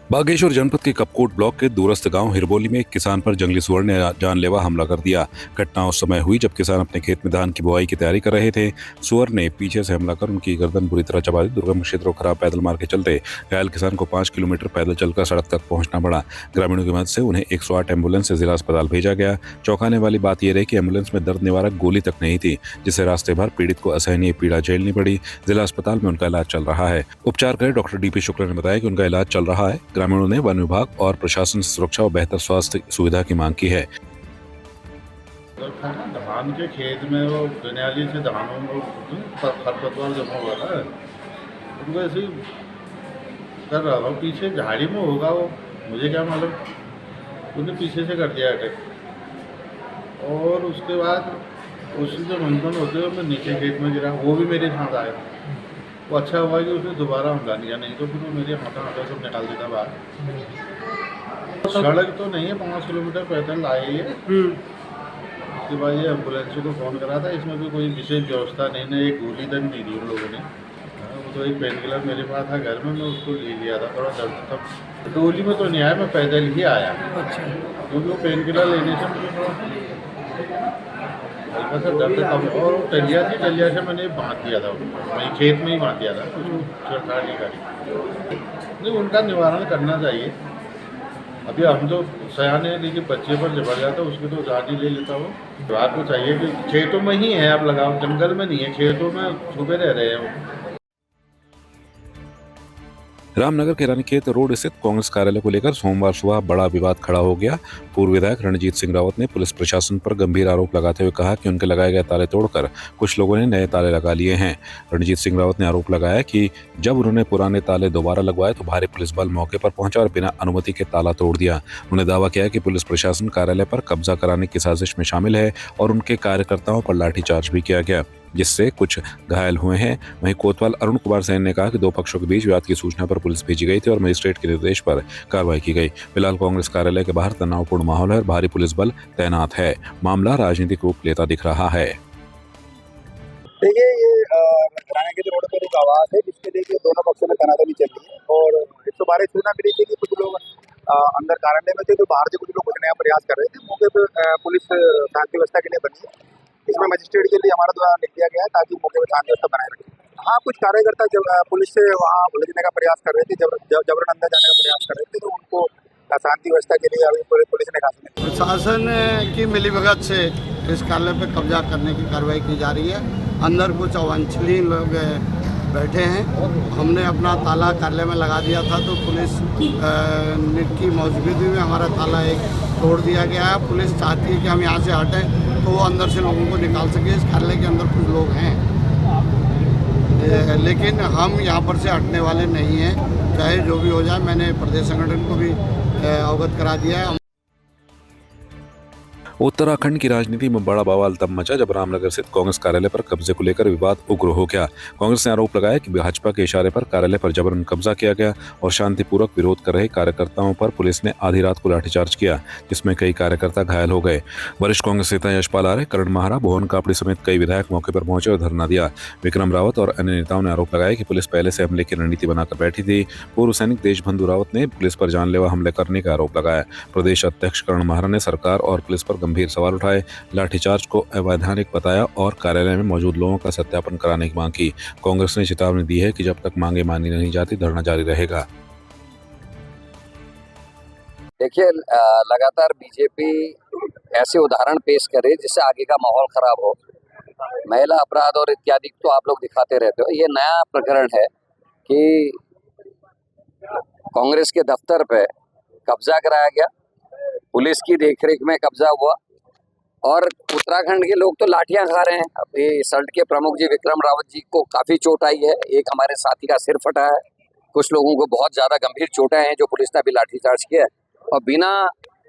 बागेश्वर जनपद के कपकोट ब्लॉक के दूरस्थ गांव हिरबोली में एक किसान पर जंगली सुअर ने जानलेवा हमला कर दिया। घटना उस समय हुई जब किसान अपने खेत में धान की बुआई की तैयारी कर रहे थे। सुअर ने पीछे से हमला कर उनकी गर्दन बुरी तरह चबा दी। दुर्गम क्षेत्रों खराब पैदल मार्ग के चलते घायल किसान को 5 किलोमीटर पैदल चलकर सड़क तक पहुंचना पड़ा। ग्रामीणों की मदद से उन्हें 108 एम्बुलेंस से जिला अस्पताल भेजा गया। चौंकाने वाली बात यह रही कि एम्बुलेंस में दर्द निवारक गोली तक नहीं थी, जिससे रास्ते भर पीड़ित को असहनीय पीड़ा झेलनी पड़ी। जिला अस्पताल में उनका इलाज चल रहा है। उपचार करे डॉक्टर डीपी शुक्ला ने बताया कि उनका इलाज चल रहा है। ग्रामीणों ने वन विभाग और प्रशासन से सुरक्षा और बेहतर स्वास्थ्य सुविधा की मांग की है। धान के खेत में वो गनियाली से धानों में खरपतवार जमा हुआ था, उनको ऐसे ही कर रहा था। पीछे झाड़ी में होगा वो, मुझे क्या मालूम। उन्हें पीछे से कर दिया अटैक और उसके बाद उससे जो मंथन होते हुए मैं नीचे खेत में गिरा, वो भी मेरे साथ आया। वो अच्छा हुआ कि उसने दोबारा हमला किया, नहीं तो फिर वो मेरे हाथा सब निकाल देता बाहर। सड़क तो नहीं है, 5 किलोमीटर पैदल आए ये। उसके बाद ये एम्बुलेंस को फ़ोन करा था। इसमें भी कोई विशेष व्यवस्था नहीं, ना एक गोली तक नहीं दी उन लोगों ने। वो तो एक पेन किलर मेरे पास था घर में, मैं उसको ले लिया था। थोड़ा दर्द था, गोली में तो नहीं आया, मैं पैदल ही आया। अच्छा। क्योंकि वो पेन किलर लेने से मुझे थोड़ा हल्का सा दर्द कम। और टलिया से मैंने बांध दिया था, वहीं खेत में ही बांध दिया था। सरकार नहीं करी, नहीं उनका निवारण करना चाहिए। अभी हम तो सयाने हैं, लेकिन बच्चे पर जबर जाता है, उसकी तो जान ही ले लेता वो। तो आपको चाहिए कि खेतों में ही है, आप लगाओ, जंगल में नहीं है, खेतों में छुपे रह रहे हैं वो। रामनगर के रानीखेत रोड स्थित कांग्रेस कार्यालय को लेकर सोमवार सुबह बड़ा विवाद खड़ा हो गया। पूर्व विधायक रणजीत सिंह रावत ने पुलिस प्रशासन पर गंभीर आरोप लगाते हुए कहा कि उनके लगाए गए ताले तोड़कर कुछ लोगों ने नए ताले लगा लिए हैं। रणजीत सिंह रावत ने आरोप लगाया कि जब उन्होंने पुराने ताले दोबारा लगवाए तो भारी पुलिस बल मौके पर पहुंचा और बिना अनुमति के ताला तोड़ दिया। उन्होंने दावा किया कि पुलिस प्रशासन कार्यालय पर कब्जा कराने की साजिश में शामिल है और उनके कार्यकर्ताओं पर लाठीचार्ज भी किया गया, जिससे कुछ घायल हुए हैं। वहीं कोतवाल अरुण कुमार सेन ने कहा कि दो पक्षों के बीच विवाद की सूचना पर पुलिस भेजी गई थी और मजिस्ट्रेट के निर्देश पर कार्रवाई की गई। फिलहाल कांग्रेस कार्यालय के बाहर तनावपूर्ण माहौल है और भारी पुलिस बल तैनात है। मामला राजनीतिक रूप लेता दिख रहा है। देखिए, ये रानीखेत रोड पर एक आवाज है जिसके लिए दोनों पक्षों में तनातनी चल रही है और 112 सूचना मिली थी कि कुछ लोग अंदर कार्यालय में थे, तो बाहर से कुछ लोग घुसने का प्रयास कर रहे थे। मौके पर पुलिस शांति व्यवस्था के लिए बनी है। इसमें मजिस्ट्रेट के लिए हमारा द्वारा लिख दिया गया है ताकि मौके पर शांति व्यवस्था बनाए रखें। हाँ, कुछ कार्यकर्ता जब पुलिस से वहाँ उलझने का प्रयास कर रहे थे, जबरन अंदर जाने का प्रयास कर रहे थे, तो उनको शांति व्यवस्था के लिए अभी पुलिस ने खास प्रशासन की मिलीभगत से इस कार्यालय पर कब्जा करने की कार्रवाई की जा रही है। अंदर कुछ अवांछनीय लोग बैठे हैं। हमने अपना ताला कार्यालय में लगा दिया था, तो पुलिस की मौजूदगी में हमारा ताला एक तोड़ दिया गया है। पुलिस चाहती है कि हम यहाँ से हटें तो वो अंदर से लोगों को निकाल सके। इस कार्यालय के अंदर कुछ लोग हैं, लेकिन हम यहाँ पर से हटने वाले नहीं हैं, चाहे जो भी हो जाए। मैंने प्रदेश संगठन को भी अवगत करा दिया है। उत्तराखंड की राजनीति में बड़ा बवाल तब मचा जब रामनगर स्थित कांग्रेस कार्यालय पर कब्जे को लेकर विवाद उग्र हो गया। कांग्रेस ने आरोप लगाया कि भाजपा के इशारे पर कार्यालय पर जबरन कब्जा किया गया और शांतिपूर्वक विरोध कर रहे कार्यकर्ताओं पर पुलिस ने आधी रात को लाठीचार्ज किया, जिसमें कई कार्यकर्ता घायल हो गए। वरिष्ठ कांग्रेस नेता यशपाल आर्य, करण माहरा, भुवन कापड़ी समेत कई विधायक मौके पर पहुंचे और धरना दिया। विक्रम रावत और अन्य नेताओं ने आरोप लगाया कि पुलिस पहले से हमले की रणनीति बनाकर बैठी थी। पूर्व सैनिक देशबंधु रावत ने पुलिस पर जानलेवा हमले करने का आरोप लगाया। प्रदेश अध्यक्ष करण माहरा ने सरकार और पुलिस पर गंभीर सवाल उठाए, लाठीचार्ज को अवैधानिक बताया और कार्यालय में मौजूद लोगों का सत्यापन कराने की मांग की। कांग्रेस ने चेतावनी दी है कि जब तक मांगे मानी नहीं जाती, धरना जारी रहेगा। देखिए, लगातार बीजेपी ऐसे उदाहरण पेश करे जिससे आगे का माहौल खराब हो। महिला अपराध और इत्यादि तो आप लोग दिखाते रहते हो। ये नया प्रकरण है कि कांग्रेस के दफ्तर पे कब्जा कराया गया, पुलिस की देखरेख में कब्जा हुआ और उत्तराखंड के लोग तो लाठियां खा रहे हैं। अभी सल्ट के प्रमुख जी विक्रम रावत जी को काफ़ी चोट आई है, एक हमारे साथी का सिर फटा है, कुछ लोगों को बहुत ज़्यादा गंभीर चोटें हैं जो पुलिस ने अभी लाठीचार्ज किया है और बिना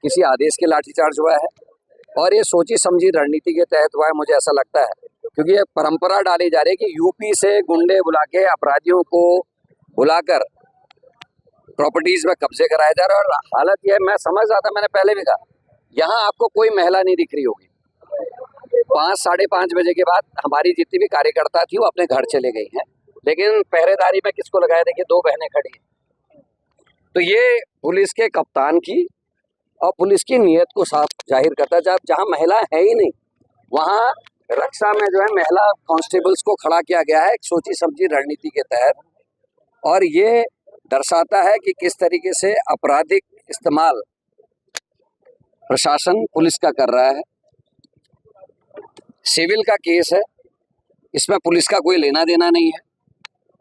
किसी आदेश के लाठीचार्ज हुआ है और ये सोची समझी रणनीति के तहत हुआ है, मुझे ऐसा लगता है। क्योंकि ये परंपरा डाली जा रही है कि यूपी से गुंडे बुला के अपराधियों को बुलाकर प्रॉपर्टीज में कब्जे कराए जा रहे हैं। और हालत यह, मैं समझ रहा था, मैंने पहले भी कहा, यहाँ आपको कोई महिला नहीं दिख रही होगी। 5, साढ़े 5 बजे के बाद हमारी जितनी भी कार्यकर्ता थी वो अपने घर चले गई हैं, लेकिन पहरेदारी में किसको लगाया? देखिए, 2 बहनें खड़ी हैं, तो ये पुलिस के कप्तान की और पुलिस की नीयत को साफ जाहिर करता है। जहाँ महिला है ही नहीं वहाँ रक्षा में जो है महिला कांस्टेबल्स को खड़ा किया गया है एक सोची समझी रणनीति के तहत, और ये दर्शाता है कि किस तरीके से आपराधिक इस्तेमाल प्रशासन पुलिस का कर रहा है। सिविल का केस है, इसमें पुलिस का कोई लेना देना नहीं है।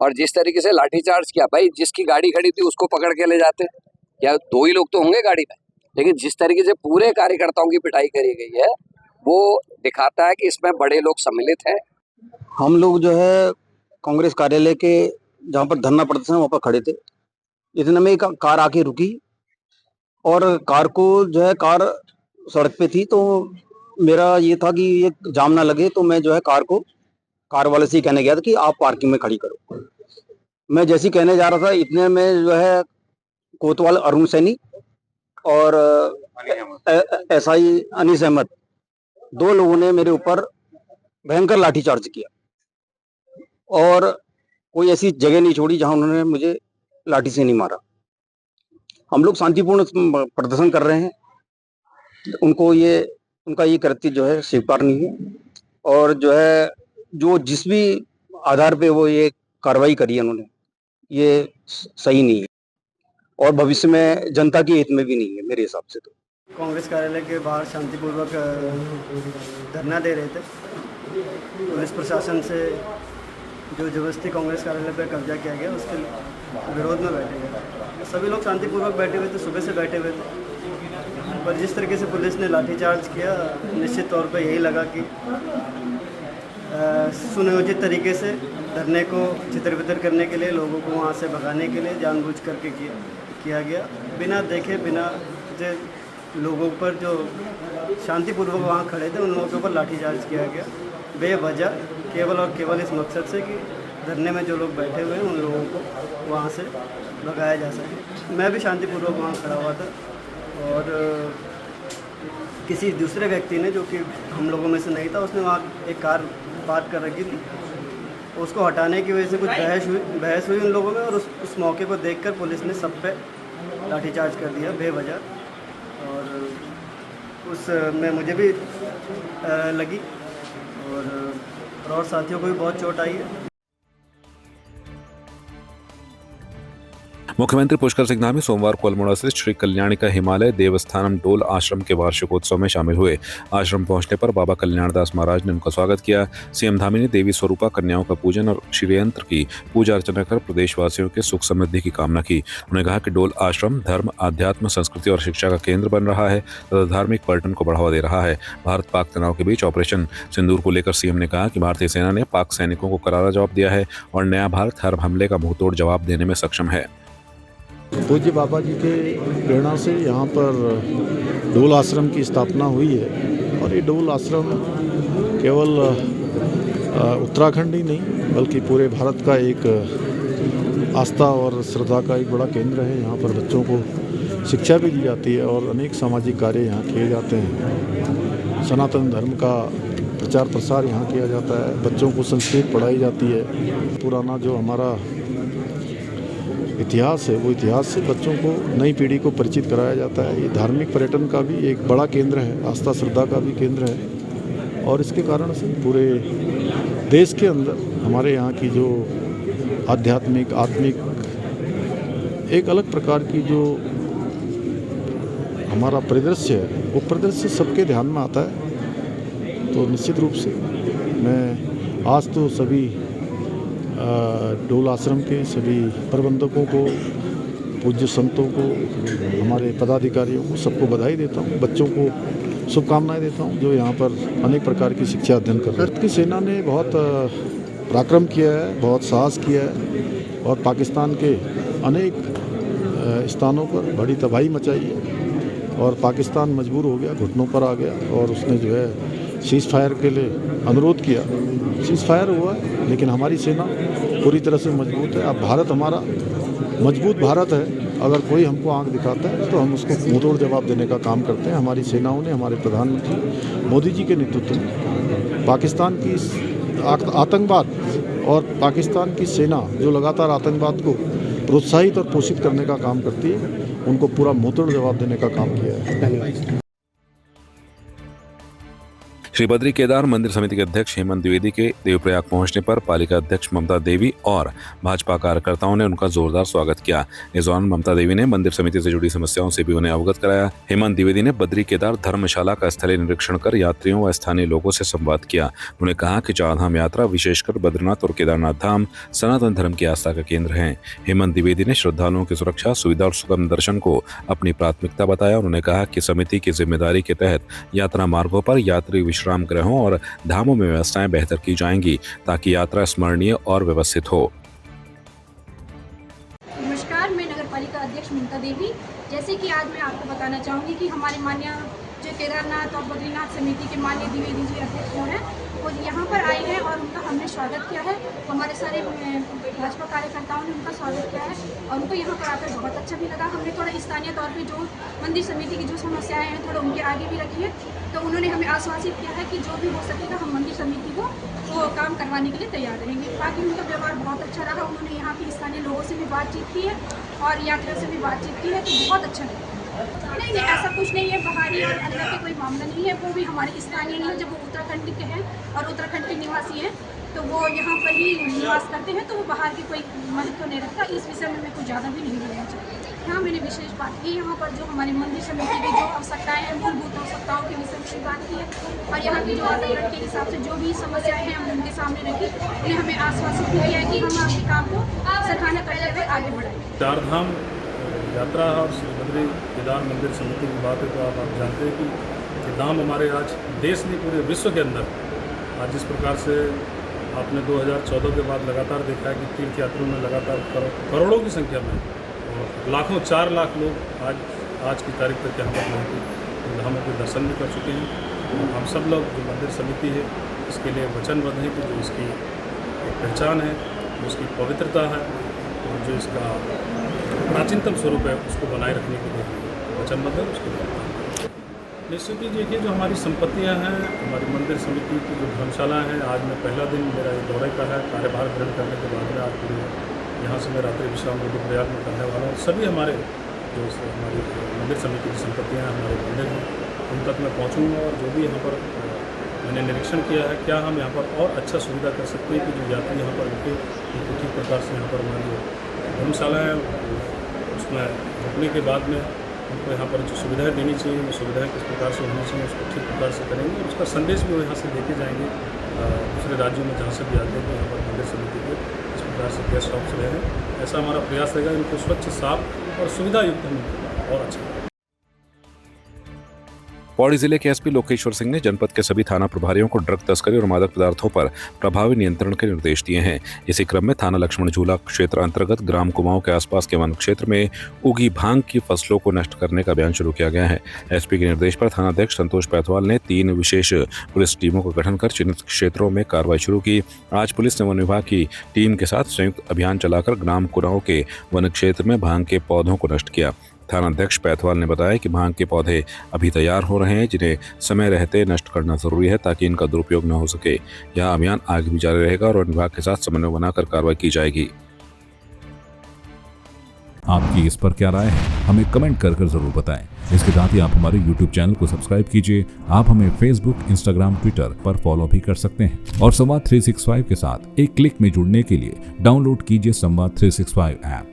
और जिस तरीके से लाठीचार्ज किया, भाई जिसकी गाड़ी खड़ी थी उसको पकड़ के ले जाते, या 2 ही लोग तो होंगे गाड़ी में, लेकिन जिस तरीके से पूरे कार्यकर्ताओं की पिटाई करी गई है वो दिखाता है कि इसमें बड़े लोग सम्मिलित हैं। हम लोग जो है कांग्रेस कार्यालय के जहाँ पर धरना प्रदर्शन वहाँ पर खड़े थे। इतने में एक कार आके रुकी और कार को जो है कार सड़क पे थी, तो मेरा ये था कि ये जाम ना लगे, तो मैं जो है कार वाले से ही कहने गया था कि आप पार्किंग में खड़ी करो। मैं जैसे ही कहने जा रहा था इतने में जो है कोतवाल अरुण सैनी और SI अनीस अहमद 2 लोगों ने मेरे ऊपर भयंकर लाठीचार्ज किया और कोई ऐसी जगह नहीं छोड़ी जहां उन्होंने मुझे लाठी से नहीं मारा। हम लोग शांतिपूर्ण प्रदर्शन कर रहे हैं, उनका ये कृत्य जो है स्वीकार नहीं है, और जो है जो जिस भी आधार पे वो ये कार्रवाई करी है उन्होंने, ये सही नहीं है और भविष्य में जनता के हित में भी नहीं है मेरे हिसाब से। तो कांग्रेस कार्यालय के बाहर शांतिपूर्वक धरना दे रहे थे। पुलिस प्रशासन से जो जबरदस्ती कांग्रेस कार्यालय पर कब्जा किया गया उसके विरोध में बैठे गए। सभी लोग शांतिपूर्वक बैठे हुए थे, सुबह से बैठे हुए थे, पर जिस तरीके से पुलिस ने लाठीचार्ज किया निश्चित तौर पर यही लगा कि सुनियोजित तरीके से धरने को छितर-बितर करने के लिए, लोगों को वहाँ से भगाने के लिए जानबूझ करके किया गया। बिना देखे बिना जो लोगों पर जो शांतिपूर्वक वहाँ खड़े थे उन लोगों के ऊपर लाठीचार्ज किया गया बेवजह, केवल और केवल इस मकसद से कि धरने में जो लोग बैठे हुए हैं उन लोगों को वहाँ से भगाया जा सके। मैं भी शांतिपूर्वक वहाँ खड़ा हुआ था और किसी दूसरे व्यक्ति ने, जो कि हम लोगों में से नहीं था, उसने वहाँ एक कार पार्क कर रखी थी, उसको हटाने की वजह से कुछ बहस हुई उन लोगों में, और उस मौके को देखकर पुलिस ने सब पे लाठीचार्ज कर दिया बेवजह, और उसमें मुझे भी लगी और साथियों को भी बहुत चोट आई है। मुख्यमंत्री पुष्कर सिंह धामी सोमवार को अल्मोड़ा से श्री कल्याणिका हिमालय देवस्थानम डोल आश्रम के वार्षिकोत्सव में शामिल हुए। आश्रम पहुंचने पर बाबा कल्याणदास महाराज ने उनका स्वागत किया। सीएम धामी ने देवी स्वरूपा कन्याओं का पूजन और श्री यंत्र की पूजा अर्चना कर प्रदेशवासियों के सुख समृद्धि की कामना की। उन्होंने कहा कि डोल आश्रम धर्म, आध्यात्म, संस्कृति और शिक्षा का केंद्र बन रहा है तथा धार्मिक पर्यटन को बढ़ावा दे रहा है। भारत पाक तनाव के बीच ऑपरेशन सिंदूर को लेकर सीएम ने कहा कि भारतीय सेना ने पाक सैनिकों को करारा जवाब दिया है और नया भारत हर हमले का मुंहतोड़ जवाब देने में सक्षम है। पूज्य बाबा जी के प्रेरणा से यहाँ पर डोल आश्रम की स्थापना हुई है, और ये डोल आश्रम केवल उत्तराखंड ही नहीं बल्कि पूरे भारत का एक आस्था और श्रद्धा का एक बड़ा केंद्र है। यहाँ पर बच्चों को शिक्षा भी दी जाती है और अनेक सामाजिक कार्य यहाँ किए जाते हैं। सनातन धर्म का प्रचार प्रसार यहाँ किया जाता है, बच्चों को संस्कृत पढ़ाई जाती है। पुराना जो हमारा इतिहास है वो इतिहास से बच्चों को, नई पीढ़ी को परिचित कराया जाता है। ये धार्मिक पर्यटन का भी एक बड़ा केंद्र है, आस्था श्रद्धा का भी केंद्र है, और इसके कारण से पूरे देश के अंदर हमारे यहाँ की जो आध्यात्मिक आत्मिक एक अलग प्रकार की जो हमारा परिदृश्य है वो परिदृश्य सबके ध्यान में आता है। तो निश्चित रूप से मैं आज तो सभी डोल आश्रम के सभी प्रबंधकों को, पूज्य संतों को, हमारे पदाधिकारियों को, सबको बधाई देता हूँ, बच्चों को शुभकामनाएं देता हूँ जो यहाँ पर अनेक प्रकार की शिक्षा अध्ययन कर रहे हैं। भारत की सेना ने बहुत पराक्रम किया है, बहुत साहस किया है और पाकिस्तान के अनेक स्थानों पर बड़ी तबाही मचाई है और पाकिस्तान मजबूर हो गया, घुटनों पर आ गया और उसने जो है सीज़ फायर के लिए अनुरोध किया। सीज़ फायर हुआ, लेकिन हमारी सेना पूरी तरह से मजबूत है। अब भारत हमारा मजबूत भारत है, अगर कोई हमको आंख दिखाता है तो हम उसको मुंहतोड़ जवाब देने का काम करते हैं। हमारी सेनाओं ने, हमारे प्रधानमंत्री मोदी जी के नेतृत्व में पाकिस्तान की आतंकवाद और पाकिस्तान की सेना जो लगातार आतंकवाद को प्रोत्साहित और पोषित करने का काम करती है, उनको पूरा मुंहतोड़ जवाब देने का काम किया है। धन्यवाद। श्री बद्री केदार मंदिर समिति के अध्यक्ष हेमंत द्विवेदी के देवप्रयाग पहुंचने पर पालिका अध्यक्ष ममता देवी और भाजपा कार्यकर्ताओं ने उनका जोरदार स्वागत किया। इस दौरान ममता देवी ने मंदिर समिति से जुड़ी समस्याओं से भी उन्हें अवगत कराया। हेमंत द्विवेदी ने बद्री केदार धर्मशाला का स्थलीय निरीक्षण कर यात्रियों व स्थानीय लोगों से संवाद किया। उन्होंने कहा कि चारधाम यात्रा विशेषकर बद्रीनाथ और केदारनाथ धाम सनातन धर्म की आस्था का केंद्र है। हेमंत द्विवेदी ने श्रद्धालुओं की सुरक्षा, सुविधा और सुगम दर्शन को अपनी प्राथमिकता बताया। उन्होंने कहा कि समिति की जिम्मेदारी के तहत यात्रा मार्गों पर यात्री विश्राम गृहों और धामों में व्यवस्थाएं बेहतर की जाएंगी ताकि यात्रा स्मरणीय और व्यवस्थित हो। नमस्कार, मैं नगर पालिका अध्यक्ष ममता देवी। जैसे कि आज मैं आपको बताना चाहूँगी कि हमारे माननीय जो केदारनाथ और बद्रीनाथ समिति के माननीय द्विवेदी जी अध्यक्ष जो हैं वो यहाँ पर आए हैं और उनका हमने स्वागत किया है। हमारे सारे भाजपा कार्यकर्ताओं ने उनका स्वागत किया है और उनको यहाँ पर आकर बहुत अच्छा भी लगा। हमने थोड़ा स्थानीय तौर पे जो मंदिर समिति की जो समस्याएं हैं थोड़ा उनके आगे भी रखी है, तो उन्होंने हमें आश्वासित किया है कि जो भी हो सकेगा हम मंदिर समिति को वो काम करवाने के लिए तैयार रहेंगे। बाकी उनका व्यवहार बहुत अच्छा रहा। उन्होंने यहाँ के स्थानीय लोगों से भी बातचीत की है और यात्रियों से भी बातचीत की है, तो बहुत अच्छा लगा। नहीं, ऐसा कुछ नहीं है, बाहरी और अंदर के कोई मामला नहीं है। वो भी हमारे स्थानीय हैं, जब वो उत्तराखंड के हैं और उत्तराखंड के निवासी हैं तो वो यहाँ पर ही निवास करते हैं, तो वो बाहर की कोई महत्व नहीं रखता। इस विषय में मैं कुछ ज़्यादा भी नहीं बोलना चाहती। हाँ, मैंने विशेष बात की यहाँ पर जो हमारे मंदिर समिति की जो आवश्यकताएँ हैं, मूलभूत आवश्यकताओं के विषय में बात की है और यहाँ की जो वातावरण के हिसाब से जो भी समस्याएँ हैं हम उनके सामने रखी। उन्हें हमें आश्वासित किया है कि हम अपने काम को सराहना करते हुए आगे बढ़ाएंगे। चारधाम यात्रा और श्री बद्री केदार मंदिर समिति की बात है तो आप जानते हैं कि धाम हमारे आज देश नहीं पूरे विश्व के अंदर आज जिस प्रकार से आपने 2014 के बाद लगातार देखा है कि तीर्थ यात्रियों में लगातार करोड़ों की संख्या में और लाखों 4 लाख लोग आज की तारीख तक यहाँ पर धामों के दर्शन भी कर चुके हैं। हम सब लोग जो मंदिर समिति है इसके लिए वचनबद्ध हैं कि जो इसकी एक पहचान है, जो इसकी पवित्रता है और जो इसका प्राचीनतम स्वरूप है उसको बनाए रखने के लिए वचनबद्ध है। उसके लिए निश्चित ही देखिए जो हमारी संपत्तियां हैं, हमारी मंदिर समिति की जो धर्मशाला है, आज मैं पहला दिन मेरा ये दौरे का है। कार्यभार ग्रहण करने के बाद में आज पूरे यहाँ से मैं रात्रि विश्राम रुद्रप्रयाग में करने वाला हूँ। सभी हमारे जो हमारी मंदिर समिति की संपत्तियाँ हमारे मंदिर हैं उन तक मैं पहुँचूँगा और जो भी यहाँ पर मैंने निरीक्षण किया है क्या हम यहाँ पर और अच्छा सुविधा कर सकते हैं कि जो यात्री यहाँ पर रुके उनको ठीक प्रकार से यहाँ पर हमारी धर्मशाला है उसमें रुकने के बाद में उनको यहाँ पर जो सुविधाएं देनी चाहिए वो सुविधाएं किस प्रकार से होनी चाहिए उसको ठीक प्रकार से करेंगे। उसका संदेश भी वो यहाँ से लेके जाएंगे दूसरे राज्यों में जहाँ से भी आते हैं यहाँ पर मंदिर समिति के इस प्रकार से गेस्ट हाउस रहे हैं। ऐसा हमारा प्रयास रहेगा इनको स्वच्छ, साफ और सुविधा युक्त हम और अच्छा। पौड़ी जिले के एसपी लोकेश्वर सिंह ने जनपद के सभी थाना प्रभारियों को ड्रग तस्करी और मादक पदार्थों पर प्रभावी नियंत्रण के निर्देश दिए हैं। इसी क्रम में थाना लक्ष्मण झूला क्षेत्र अंतर्गत ग्राम कुमाऊं के आसपास के वन क्षेत्र में उगी भांग की फसलों को नष्ट करने का अभियान शुरू किया गया है। एसपी के निर्देश पर थानाध्यक्ष संतोष पैथवाल ने 3 विशेष पुलिस टीमों का गठन कर चिन्हित क्षेत्रों में कार्रवाई शुरू की। आज पुलिस ने वन विभाग की टीम के साथ संयुक्त अभियान चलाकर ग्राम कुमाऊं के वन क्षेत्र में भांग के पौधों को नष्ट किया। थानाध्यक्ष पैथवाल ने बताया कि भांग के पौधे अभी तैयार हो रहे हैं जिन्हें समय रहते नष्ट करना जरूरी है ताकि इनका दुरुपयोग न हो सके। यह अभियान आगे भी जारी रहेगा और वन विभाग के साथ समन्वय बनाकर कार्रवाई की जाएगी। आपकी इस पर क्या राय है हमें कमेंट कर जरूर बताएं। इसके साथ ही आप हमारे YouTube चैनल को सब्सक्राइब कीजिए। आप हमें Facebook, Instagram, Twitter पर फॉलो भी कर सकते हैं और संवाद 365 के साथ एक क्लिक में जुड़ने के लिए डाउनलोड कीजिए संवाद 365 ऐप।